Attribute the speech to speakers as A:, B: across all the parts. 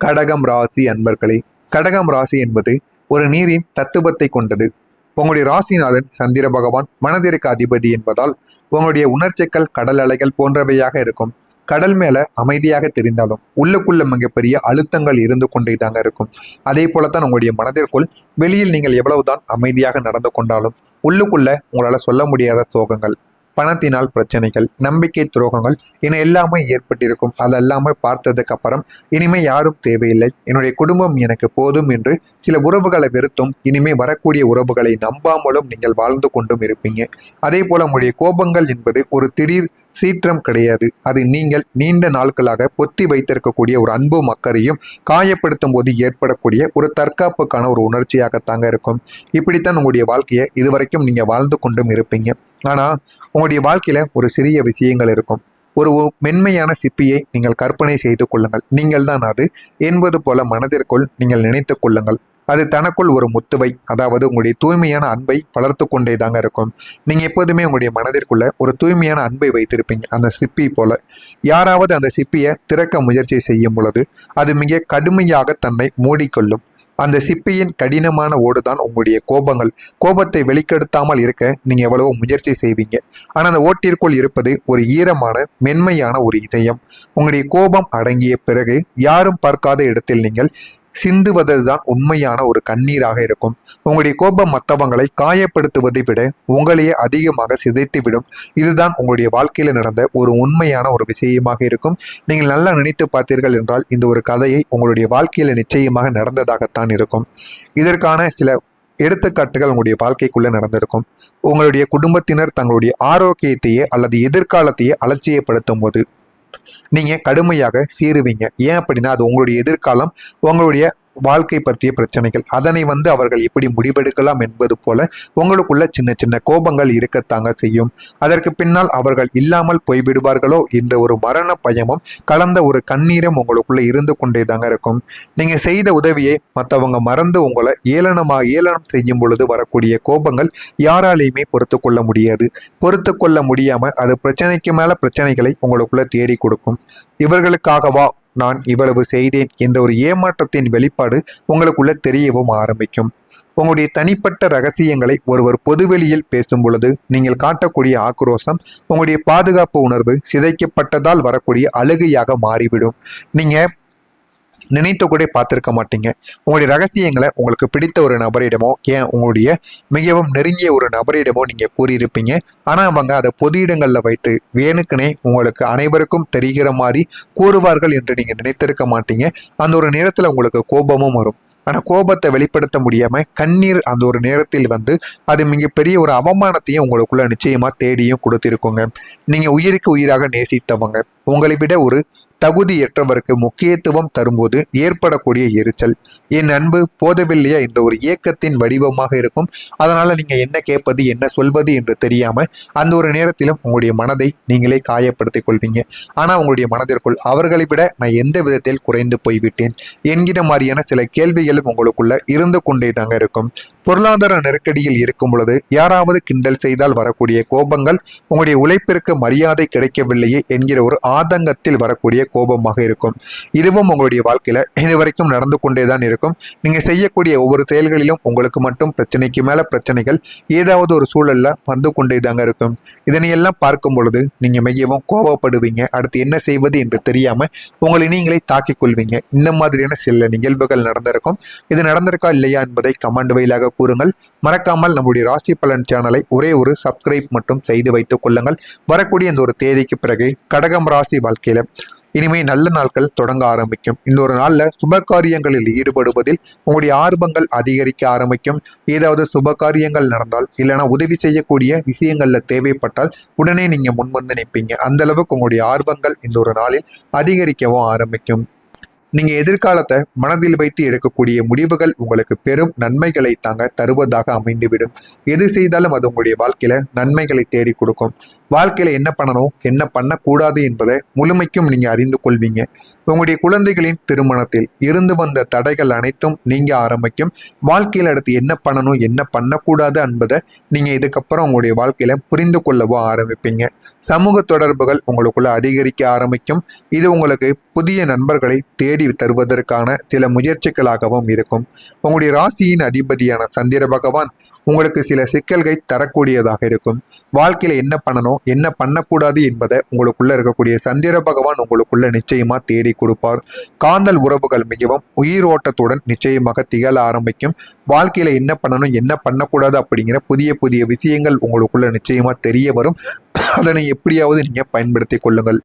A: கடகம் ராசி அன்பர்களே, கடகம் ராசி என்பது ஒரு நீரின் தத்துவத்தை கொண்டது. உங்களுடைய ராசிநாதன் சந்திர பகவான் மனதிற்கு அதிபதி என்பதால் உங்களுடைய உணர்ச்சிகள் கடல் அலைகள் போன்றவையாக இருக்கும். கடல் மேல அமைதியாக தெரிந்தாலும் உள்ளுக்குள்ள மிகப்பெரிய அழுத்தங்கள் இருந்து கொண்டே தாங்க இருக்கும். அதே போலத்தான் உங்களுடைய மனதிற்குள் வெளியில் நீங்கள் எவ்வளவுதான் அமைதியாக நடந்து கொண்டாலும் உள்ளுக்குள்ள உங்களால சொல்ல முடியாத சோகங்கள், பணத்தினால் பிரச்சனைகள், நம்பிக்கை துரோகங்கள் என எல்லாமே ஏற்பட்டிருக்கும். அதெல்லாமே பார்த்ததுக்கு அப்புறம் இனிமே யாரும் தேவையில்லை, என்னுடைய குடும்பம் எனக்கு போதும் என்று சில உறவுகளை வெறுத்தும் இனிமே வரக்கூடிய உறவுகளை நம்பாமலும் நீங்கள் வாழ்ந்து கொண்டும் இருப்பீங்க. அதே போல உங்களுடைய கோபங்கள் என்பது ஒரு திடீர் சீற்றம் கிடையாது. அது நீங்கள் நீண்ட நாட்களாக பொத்தி வைத்திருக்கக்கூடிய ஒரு அன்பும் அக்கறையும் காயப்படுத்தும் போது ஏற்படக்கூடிய ஒரு தற்காப்புக்கான ஒரு உணர்ச்சியாகத்தாங்க இருக்கும். இப்படித்தான் உங்களுடைய வாழ்க்கையை இதுவரைக்கும் நீங்க வாழ்ந்து கொண்டும் இருப்பீங்க. ஆனா உங்களுடைய வாழ்க்கையில ஒரு சிறிய விஷயங்கள் இருக்கும். ஒரு மென்மையான சிப்பியை நீங்கள் கற்பனை செய்து கொள்ளுங்கள். நீங்கள் தான் அது என்பது போல மனதிற்குள் நீங்கள் நினைத்து கொள்ளுங்கள். அது தனக்குள் ஒரு முத்துவை, அதாவது உங்களுடைய தூய்மையான அன்பை வளர்த்து கொண்டே தாங்க இருக்கும். நீங்க எப்போதுமே உங்களுடைய மனதிற்குள்ள ஒரு தூய்மையான அன்பை வைத்திருப்பீங்க. அந்த சிப்பி போல யாராவது அந்த சிப்பியை திறக்க முயற்சி செய்யும் பொழுது அது மிக கடுமையாக தன்னை மூடிக்கொள்ளும். அந்த சிப்பியின் கடினமான ஓடுதான் உங்களுடைய கோபங்கள். கோபத்தை வெளிக்கெடுத்தாமல் இருக்க நீங்க எவ்வளவோ முயற்சி செய்வீங்க. ஆனா அந்த ஓட்டிற்குள் இருப்பது ஒரு ஈரமான மென்மையான ஒரு இதயம். உங்களுடைய கோபம் அடங்கிய பிறகு யாரும் பார்க்காத இடத்தில் நீங்கள் சிந்துவதுதான் உண்மையான ஒரு கண்ணீராக இருக்கும். உங்களுடைய கோபம் மற்றவங்களை காயப்படுத்துவதை விட உங்களையே அதிகமாக சிதைத்து விடும். இதுதான் உங்களுடைய வாழ்க்கையில நடந்த ஒரு உண்மையான ஒரு விஷயமாக இருக்கும். நீங்கள் நல்லா நினைத்து பார்த்தீர்கள் என்றால் இந்த ஒரு கதையை உங்களுடைய வாழ்க்கையில நிச்சயமாக நடந்ததாகத்தான் இருக்கும். இதற்கான சில எடுத்துக்காட்டுகள் உங்களுடைய வாழ்க்கைக்குள்ள நடந்திருக்கும். உங்களுடைய குடும்பத்தினர் தங்களுடைய ஆரோக்கியத்தையே அல்லது எதிர்காலத்தையே அலட்சியப்படுத்தும் போது நீங்க கடுமையாக சீருவீங்க. ஏன் அப்படின்னா அது உங்களுடைய எதிர்காலம், உங்களுடைய வாழ்க்கை பற்றிய பிரச்சனைகள். அதனை அவர்கள் எப்படி முடிவெடுக்கலாம் என்பது போல உங்களுக்குள்ள சின்ன சின்ன கோபங்கள் இருக்கத்தாங்க செய்யும். அதற்கு பின்னால் அவர்கள் இல்லாமல் போய்விடுவார்களோ என்ற ஒரு மரண பயமும் கலந்த ஒரு கண்ணீரும் உங்களுக்குள்ள இருந்து கொண்டே தாங்க இருக்கும். நீங்க செய்த உதவியை மற்றவங்க மறந்து உங்களை ஏளனம் செய்யும் பொழுது வரக்கூடிய கோபங்கள் யாராலையுமே பொறுத்து கொள்ள முடியாது. பொறுத்து கொள்ள முடியாம அது பிரச்சனைக்கு மேல பிரச்சனைகளை உங்களுக்குள்ள தேடி கொடுக்கும். இவர்களுக்காகவா நான் இவ்வளவு செய்தேன் என்ற ஒரு ஏமாற்றத்தின் வெளிப்பாடு உங்களுக்குள்ள தெரியவும் ஆரம்பிக்கும். உங்களுடைய தனிப்பட்ட ரகசியங்களை ஒருவர் பொதுவெளியில் பேசும் பொழுது நீங்கள் காட்டக்கூடிய ஆக்ரோஷம் உங்களுடைய பாதுகாப்பு உணர்வு சிதைக்கப்பட்டதால் வரக்கூடிய அழுகையாக மாறிவிடும். நீங்க நினைத்து கூட பார்த்துருக்க மாட்டீங்க. உங்களுடைய ரகசியங்களை உங்களுக்கு பிடித்த ஒரு நபரிடமோ, ஏன் உங்களுடைய மிகவும் நெருங்கிய ஒரு நபரிடமோ நீங்க கூறியிருப்பீங்க. ஆனா அவங்க அதை பொது இடங்கள்ல வைத்து வேணுக்குனே உங்களுக்கு அனைவருக்கும் தெரிகிற மாதிரி கூறுவார்கள் என்று நீங்க நினைத்திருக்க மாட்டீங்க. அந்த ஒரு நேரத்துல உங்களுக்கு கோபமும் வரும். ஆனா கோபத்தை வெளிப்படுத்த முடியாம கண்ணீர் அந்த ஒரு நேரத்தில் அது மிகப்பெரிய ஒரு அவமானத்தையும் உங்களுக்குள்ள நிச்சயமா தேடியும் கொடுத்திருக்குங்க. நீங்க உயிருக்கு உயிராக நேசித்தவங்க உங்களை விட ஒரு தகுதியற்றவருக்கு முக்கியத்துவம் தரும்போது ஏற்படக்கூடிய எரிச்சல், என் அன்பு போதவில்லையா என்ற ஒரு ஏக்கத்தின் வடிவமாக இருக்கும். அதனால நீங்க என்ன கேட்பது என்ன சொல்வது என்று தெரியாம அந்த ஒரு நேரத்திலும் உங்களுடைய மனதை நீங்களே காயப்படுத்திக் கொள்வீங்க. ஆனா உங்களுடைய மனதிற்குள் அவர்களை விட நான் எந்த விதத்தில் குறைந்து போய்விட்டேன் என்கிற மாதிரியான சில கேள்விகளும் உங்களுக்குள்ள இருந்து கொண்டே தாங்க இருக்கும். பொருளாதார நெருக்கடியில் இருக்கும் பொழுது யாராவது கிண்டல் செய்தால் வரக்கூடிய கோபங்கள் உங்களுடைய உழைப்பிற்கு மரியாதை கிடைக்கவில்லையே என்கிற ஒரு ஆதங்கத்தில் வரக்கூடிய கோபமாக இருக்கும். இதுவும் உங்களுடைய வாழ்க்கையில இதுவரைக்கும் நடந்து கொண்டேதான் இருக்கும். நீங்க செய்யக்கூடிய ஒவ்வொரு செயல்களிலும் உங்களுக்கு மட்டும் பிரச்சனைக்கு மேல பிரச்சனைகள் ஏதாவது ஒரு சூழல்ல வந்து கொண்டேதாங்க இருக்கும். இதனையெல்லாம் பார்க்கும் பொழுது நீங்க மிகவும் கோபப்படுவீங்க. அடுத்து என்ன செய்வது என்று தெரியாம உங்களை நீங்களே தாக்கிக் கொள்வீங்க. இந்த மாதிரியான சில நிகழ்வுகள் நடந்திருக்கும். இது நடந்திருக்கா இல்லையா என்பதை கமெண்ட் வழியாக கூறுங்கள். மறக்காமல் நம்முடைய ராசி பலன் சேனலை ஒரே ஒரு சப்ஸ்கிரைப் மட்டும் செய்து வைத்துக் கொள்ளுங்கள். வரக்கூடிய இந்த ஒரு தேதிக்கு பிறகு கடகம் ராசி வாழ்க்கையில இனிமே நல்ல நாட்கள் தொடங்க ஆரம்பிக்கும். இந்த ஒரு நாள்ல சுப காரியங்களில் ஈடுபடுவதில் உங்களுடைய ஆர்வங்கள் அதிகரிக்க ஆரம்பிக்கும். ஏதாவது சுப காரியங்கள் நடந்தால் இல்லைன்னா உதவி செய்யக்கூடிய விஷயங்கள்ல தேவைப்பட்டால் உடனே நீங்க முன்வந்து நிற்பீங்க. அந்த அளவுக்கு உங்களுடைய ஆர்வங்கள் இந்த ஒரு நாளில் அதிகரிக்கவும் ஆரம்பிக்கும். நீங்க எதிர்காலத்தை மனதில் வைத்து எடுக்கக்கூடிய முடிவுகள் உங்களுக்கு பெரும் நன்மைகளை தாங்க தருவதாக அமைந்துவிடும். எது செய்தாலும் அது உங்களுடைய வாழ்க்கையில நன்மைகளை தேடி கொடுக்கும். வாழ்க்கையில என்ன பண்ணணும் என்ன பண்ணக்கூடாது என்பதை முழுமைக்கும் நீங்க அறிந்து கொள்வீங்க. உங்களுடைய குழந்தைகளின் திருமணத்தில் இருந்து வந்த தடைகள் அனைத்தும் நீங்க ஆரம்பிக்கும். வாழ்க்கையில அடுத்து என்ன பண்ணணும் என்ன பண்ணக்கூடாது என்பதை நீங்க இதுக்கப்புறம் உங்களுடைய வாழ்க்கையில புரிந்து கொள்ளவோ ஆரம்பிப்பீங்க. சமூக தொடர்புகள் உங்களுக்குள்ள அதிகரிக்க ஆரம்பிக்கும். இது உங்களுக்கு புதிய நண்பர்களை தேடி தருவதற்கான சில முயற்சிகளாகவும் இருக்கும். உங்களுடைய ராசியின் அதிபதியான சந்திர பகவான் உங்களுக்கு சில சிக்கல்களை தரக்கூடியதாக இருக்கும். வாழ்க்கையில என்ன பண்ணணும் என்ன பண்ணக்கூடாது என்பதை உங்களுக்குள்ள இருக்கக்கூடிய சந்திர பகவான் உங்களுக்குள்ள நிச்சயமா தேடி கொடுப்பார். காதல் உறவுகள் மிகவும் உயிரோட்டத்துடன் நிச்சயமாக திகழ ஆரம்பிக்கும். வாழ்க்கையில என்ன பண்ணணும் என்ன பண்ணக்கூடாது அப்படிங்கிற புதிய புதிய விஷயங்கள் உங்களுக்குள்ள நிச்சயமா தெரிய வரும். அதனை எப்படியாவது நீங்க பயன்படுத்தி கொள்ளுங்கள்.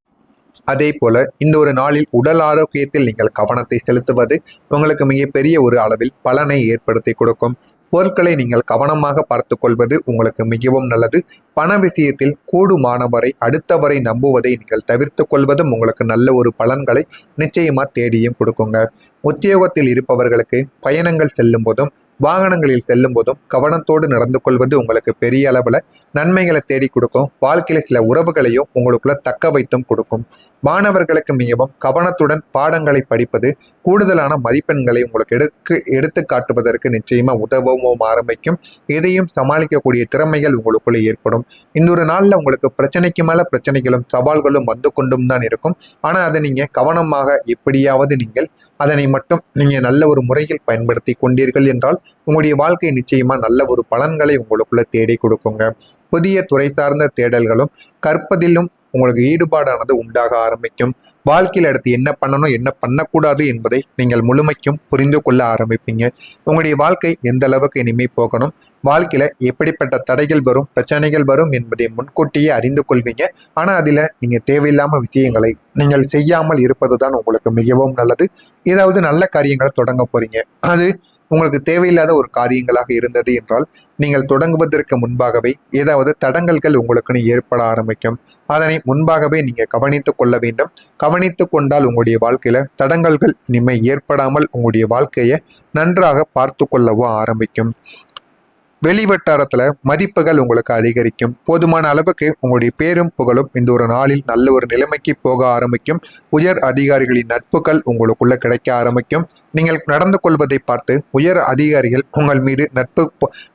A: அதே போல இந்த ஒரு நாளில் உடல் ஆரோக்கியத்தில் நீங்கள் கவனத்தை செலுத்துவது உங்களுக்கு மிகப்பெரிய ஒரு அளவில் பலனை ஏற்படுத்தி கொடுக்கும். பொருட்களை நீங்கள் கவனமாக பார்த்து கொள்வது உங்களுக்கு மிகவும் நல்லது. பண விஷயத்தில் கூடுமானவரை அடுத்தவரை நம்புவதை நீங்கள் தவிர்த்து கொள்வதும் உங்களுக்கு நல்ல ஒரு பலன்களை நிச்சயமா தேடியும் கொடுக்குங்க. உத்தியோகத்தில் இருப்பவர்களுக்கு பயணங்கள் செல்லும் போதும் வாகனங்களில் செல்லும் போதும் கவனத்தோடு நடந்து கொள்வது உங்களுக்கு பெரிய அளவில் நன்மைகளை தேடி கொடுக்கும். வாழ்க்கையில சில உறவுகளையும் உங்களுக்குள்ள தக்க வைத்தும் கொடுக்கும். மாணவர்களுக்கு மிகவும் கவனத்துடன் பாடங்களை படிப்பது கூடுதலான மதிப்பெண்களை உங்களுக்கு எடுத்து காட்டுவதற்கு நிச்சயமா உதவும் ஆரம்பிக்கும். இதையும் சமாளிக்கக்கூடிய திறமைகள் உங்களுக்குள்ள ஏற்படும். இந்த ஒரு நாள்ல உங்களுக்கு பிரச்சனைக்கு மேல பிரச்சனைகளும் சவால்களும் வந்து கொண்டும் தான் இருக்கும். ஆனா அதை நீங்க கவனமாக எப்படியாவது நீங்கள் அதனை மட்டும் நீங்க நல்ல ஒரு முறையில் பயன்படுத்தி கொண்டீர்கள் என்றால் உங்களுடைய வாழ்க்கை நிச்சயமா நல்ல ஒரு பலன்களை உங்களுக்குள்ள தேடி கொடுக்குங்க. புதிய துறை சார்ந்த தேடல்களும் கற்பதிலும் உங்களுக்கு ஈடுபாடானது உண்டாக ஆரம்பிக்கும். வாழ்க்கையில் அடுத்து என்ன பண்ணணும் என்ன பண்ணக்கூடாது என்பதை நீங்கள் முழுமைக்கும் புரிந்து கொள்ள ஆரம்பிப்பீங்க. உங்களுடைய வாழ்க்கை எந்த அளவுக்கு இனிமே போகணும், வாழ்க்கையில எப்படிப்பட்ட தடைகள் வரும் பிரச்சனைகள் வரும் என்பதை முன்கூட்டியே அறிந்து கொள்வீங்க. ஆனா அதுல நீங்க தேவையில்லாம விஷயங்களை நீங்கள் செய்யாமல் இருப்பது தான் உங்களுக்கு மிகவும் நல்லது. ஏதாவது நல்ல காரியங்களை தொடங்க போறீங்க, அது உங்களுக்கு தேவையில்லாத ஒரு காரியங்களாக இருந்தது என்றால் நீங்கள் தொடங்குவதற்கு முன்பாகவே ஏதாவது தடங்கல்கள் உங்களுக்குன்னு ஏற்பட ஆரம்பிக்கும். அதனை முன்பாகவே நீங்க கவனித்துக் கொள்ள வேண்டும். கவனித்து கொண்டால் உங்களுடைய வாழ்க்கையில தடங்கல்கள் இனிமே ஏற்படாமல் உங்களுடைய வாழ்க்கையை நன்றாக பார்த்து கொள்ளவோ ஆரம்பிக்கும். வெளிவட்டாரத்துல மதிப்புகள் உங்களுக்கு அதிகரிக்கும். போதுமான அளவுக்கு உங்களுடைய பேரும் புகழும் இந்த ஒரு நாளில் நல்ல ஒரு நிலைமைக்கு போக ஆரம்பிக்கும். உயர் அதிகாரிகளின் நட்புகள் உங்களுக்குள்ள கிடைக்க ஆரம்பிக்கும். நீங்கள் நடந்து கொள்வதை பார்த்து உயர் அதிகாரிகள் உங்கள் மீது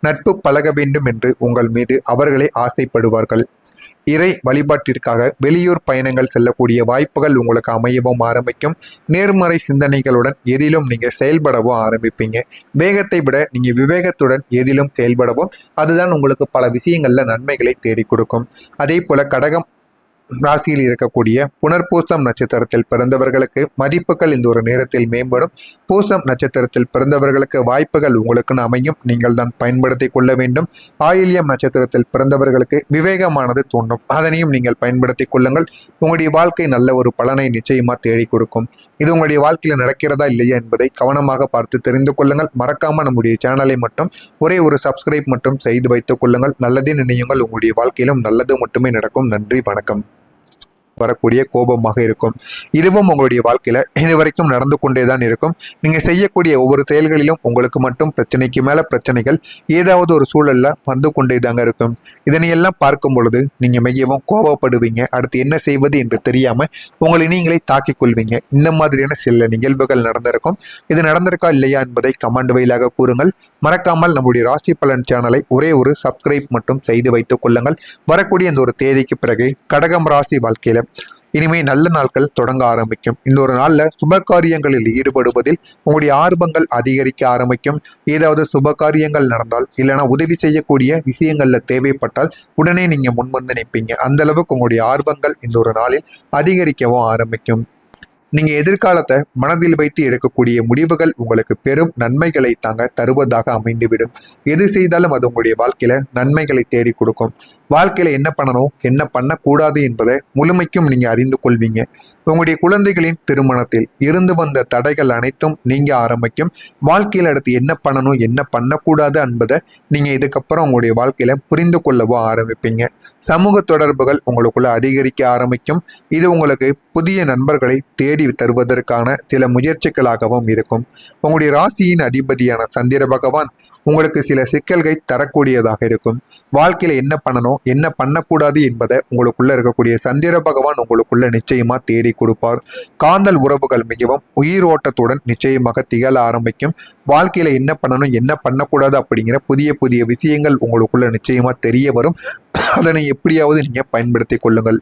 A: நட்பு பழக வேண்டும் என்று உங்கள் மீது அவர்களே ஆசைப்படுவார்கள். இறை வழிபாட்டிற்காக வெளியூர் பயணங்கள் செல்லக்கூடிய வாய்ப்புகள் உங்களுக்கு அமையவும் ஆரம்பிக்கும். நேர்மறை சிந்தனைகளுடன் எதிலும் நீங்க செயல்படவும் ஆரம்பிப்பீங்க. வேகத்தை விட நீங்க விவேகத்துடன் எதிலும் செயல்படவும் அதுதான் உங்களுக்கு பல விஷயங்கள்ல நன்மைகளை தேடி கொடுக்கும். அதே போல கடகம் ராசியில் இருக்கக்கூடிய புனர்பூசம் நட்சத்திரத்தில் பிறந்தவர்களுக்கு மதிப்புகள் இந்த ஒரு நேரத்தில் மேம்படும். பூசம் நட்சத்திரத்தில் பிறந்தவர்களுக்கு வாய்ப்புகள் உங்களுக்குன்னு அமையும். நீங்கள் தான் பயன்படுத்தி கொள்ள வேண்டும். ஆயில்யம் நட்சத்திரத்தில் பிறந்தவர்களுக்கு விவேகமானது தோன்றும், அதனையும் நீங்கள் பயன்படுத்தி கொள்ளுங்கள். உங்களுடைய வாழ்க்கை நல்ல ஒரு பலனை நிச்சயமா தேடி கொடுக்கும். இது உங்களுடைய வாழ்க்கையில் நடக்கிறதா இல்லையா என்பதை கவனமாக பார்த்து தெரிந்து கொள்ளுங்கள். மறக்காம நம்முடைய சேனலை மட்டும் ஒரே ஒரு சப்ஸ்கிரைப் மட்டும் செய்து வைத்துக் கொள்ளுங்கள். நல்லதே நினையுங்கள். உங்களுடைய வாழ்க்கையிலும் நல்லது மட்டுமே நடக்கும். நன்றி, வணக்கம். வரக்கூடிய கோபமாக இருக்கும். இதுவும் உங்களுடைய வாழ்க்கையில இதுவரைக்கும் நடந்து கொண்டேதான் இருக்கும். நீங்க செய்யக்கூடிய ஒவ்வொரு செயல்களிலும் உங்களுக்கு மட்டும் பிரச்சனைக்கு மேல பிரச்சனைகள் ஏதாவது ஒரு சூழல்ல வந்து கொண்டேதாங்க இருக்கும். இதனையெல்லாம் பார்க்கும் பொழுது நீங்க மிகவும் கோபப்படுவீங்க. அடுத்து என்ன செய்வது என்று தெரியாம உங்களை நீங்களே தாக்கிக் கொள்வீங்க. இந்த மாதிரியான சில நிகழ்வுகள் நடந்திருக்கும். இது நடந்திருக்கா இல்லையா என்பதை கமெண்ட் வழியாக கூறுங்கள். மறக்காமல் நம்முடைய ராசி பலன் சேனலை ஒரே ஒரு சப்ஸ்கிரைப் மட்டும் செய்து வைத்துக் கொள்ளுங்கள். வரக்கூடிய இந்த ஒரு தேதிக்கு பிறகு கடகம் ராசி வாழ்க்கையில இனிமே நல்ல நாட்கள் தொடங்க ஆரம்பிக்கும். இந்த ஒரு நாள்ல சுப காரியங்களில் ஈடுபடுவதில் உங்களுடைய ஆர்வங்கள் அதிகரிக்க ஆரம்பிக்கும். ஏதாவது சுப காரியங்கள் நடந்தால் இல்லைன்னா உதவி செய்யக்கூடிய விஷயங்கள்ல தேவைப்பட்டால் உடனே நீங்க முன்வந்து நிற்பீங்க. அந்த அளவுக்கு உங்களுடைய ஆர்வங்கள் இந்த ஒரு நாளில் அதிகரிக்கவும் ஆரம்பிக்கும். நீங்க எதிர்காலத்தை மனதில் வைத்து எடுக்கக்கூடிய முடிவுகள் உங்களுக்கு பெரும் நன்மைகளை தாங்க தருவதாக அமைந்துவிடும். எது செய்தாலும் அது உங்களுடைய வாழ்க்கையில நன்மைகளை தேடி கொடுக்கும். வாழ்க்கையில என்ன பண்ணணும் என்ன பண்ணக்கூடாது என்பதை முழுமைக்கும் நீங்க அறிந்து கொள்வீங்க. உங்களுடைய குழந்தைகளின் திருமணத்தில் இருந்து வந்த தடைகள் அனைத்தும் நீங்க ஆரம்பிக்கும். வாழ்க்கையில் அடுத்து என்ன பண்ணணும் என்ன பண்ணக்கூடாது என்பதை நீங்க இதுக்கப்புறம் உங்களுடைய வாழ்க்கையில புரிந்து கொள்ளவோ ஆரம்பிப்பீங்க. சமூக தொடர்புகள் உங்களுக்குள்ள அதிகரிக்க ஆரம்பிக்கும். இது உங்களுக்கு புதிய நண்பர்களை தேடி தருவதற்கான சில முயற்சிகளாகவும் இருக்கும். உங்களுடைய ராசியின் அதிபதியான சந்திர பகவான் உங்களுக்கு சில சிக்கல்களை தரக்கூடியதாக இருக்கும். வாழ்க்கையில என்ன பண்ணணும் என்ன பண்ணக்கூடாது என்பதை உங்களுக்குள்ள இருக்கக்கூடிய சந்திர பகவான் உங்களுக்குள்ள நிச்சயமா தேடி கொடுப்பார். காதல் உறவுகள் மிகவும் உயிரோட்டத்துடன் நிச்சயமாக திகழ ஆரம்பிக்கும். வாழ்க்கையில என்ன பண்ணணும் என்ன பண்ணக்கூடாது அப்படிங்கிற புதிய புதிய விஷயங்கள் உங்களுக்குள்ள நிச்சயமா தெரிய வரும். அதனை எப்படியாவது நீங்க பயன்படுத்தி கொள்ளுங்கள்.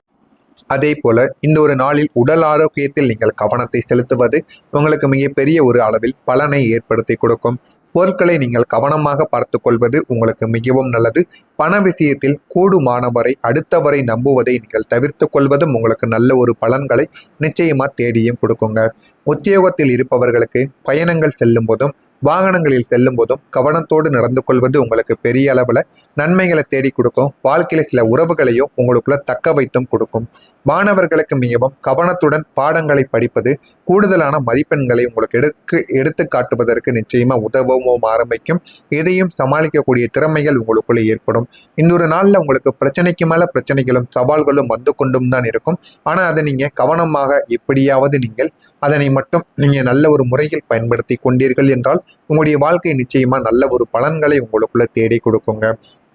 A: அதே போல இந்த ஒரு நாளில் உடல் ஆரோக்கியத்தில் நீங்கள் கவனத்தை செலுத்துவது உங்களுக்கு மிகப்பெரிய ஒரு அளவில் பலனை ஏற்படுத்தி கொடுக்கும். பொருட்களை நீங்கள் கவனமாக பார்த்து கொள்வது உங்களுக்கு மிகவும் நல்லது. பண விஷயத்தில் கூடுமானவரை அடுத்தவரை நம்புவதை நீங்கள் தவிர்த்து கொள்வதும் உங்களுக்கு நல்ல ஒரு பலன்களை நிச்சயமா தேடியும் கொடுக்குங்க. உத்தியோகத்தில் இருப்பவர்களுக்கு பயணங்கள் செல்லும் போதும் வாகனங்களில் செல்லும் போதும் கவனத்தோடு நடந்து கொள்வது உங்களுக்கு பெரிய அளவில் நன்மைகளை தேடி கொடுக்கும். வாழ்க்கையில சில உறவுகளையும் உங்களுக்குள்ள தக்க வைத்தும் கொடுக்கும். மாணவர்களுக்கு மிகவும் கவனத்துடன் பாடங்களை படிப்பது கூடுதலான மதிப்பெண்களை உங்களுக்கு எடுத்து காட்டுவதற்கு நிச்சயமா உதவும் ஆரம்பிக்கும். இதையும் சமாளிக்கக்கூடிய திறமைகள் உங்களுக்குள்ள ஏற்படும். இந்த ஒரு நாள்ல உங்களுக்கு பிரச்சனைக்கு மேல பிரச்சனைகளும் சவால்களும் வந்து கொண்டும் தான் இருக்கும். ஆனா அதை நீங்க கவனமாக எப்படியாவது நீங்கள் அதனை மட்டும் நீங்க நல்ல ஒரு முறையில் பயன்படுத்தி கொண்டீர்கள் என்றால் உங்களுடைய வாழ்க்கை நிச்சயமா நல்ல ஒரு பலன்களை உங்களுக்குள்ள தேடி கொடுக்குங்க.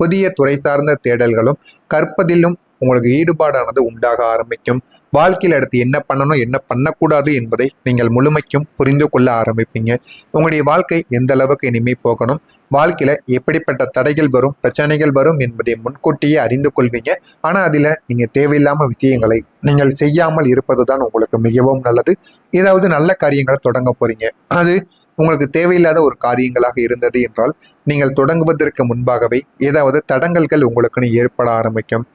A: புதிய துறை சார்ந்த தேடல்களும் கற்பதிலும் உங்களுக்கு ஈடுபாடானது உண்டாக ஆரம்பிக்கும். வாழ்க்கையில் அடுத்து என்ன பண்ணணும் என்ன பண்ணக்கூடாது என்பதை நீங்கள் முழுமைக்கும் புரிந்து கொள்ள ஆரம்பிப்பீங்க. உங்களுடைய வாழ்க்கை எந்த அளவுக்கு இனிமே போகணும், வாழ்க்கையில எப்படிப்பட்ட தடைகள் வரும் பிரச்சனைகள் வரும் என்பதை முன்கூட்டியே அறிந்து கொள்வீங்க. ஆனா அதுல நீங்க தேவையில்லாம விஷயங்களை நீங்கள் செய்யாமல் இருப்பது தான் உங்களுக்கு மிகவும் நல்லது. ஏதாவது நல்ல காரியங்களை தொடங்க போறீங்க, அது உங்களுக்கு தேவையில்லாத ஒரு காரியங்களாக இருந்தது என்றால் நீங்கள் தொடங்குவதற்கு முன்பாகவே ஏதாவது தடங்கல்கள் உங்களுக்குன்னு ஏற்பட ஆரம்பிக்கும்.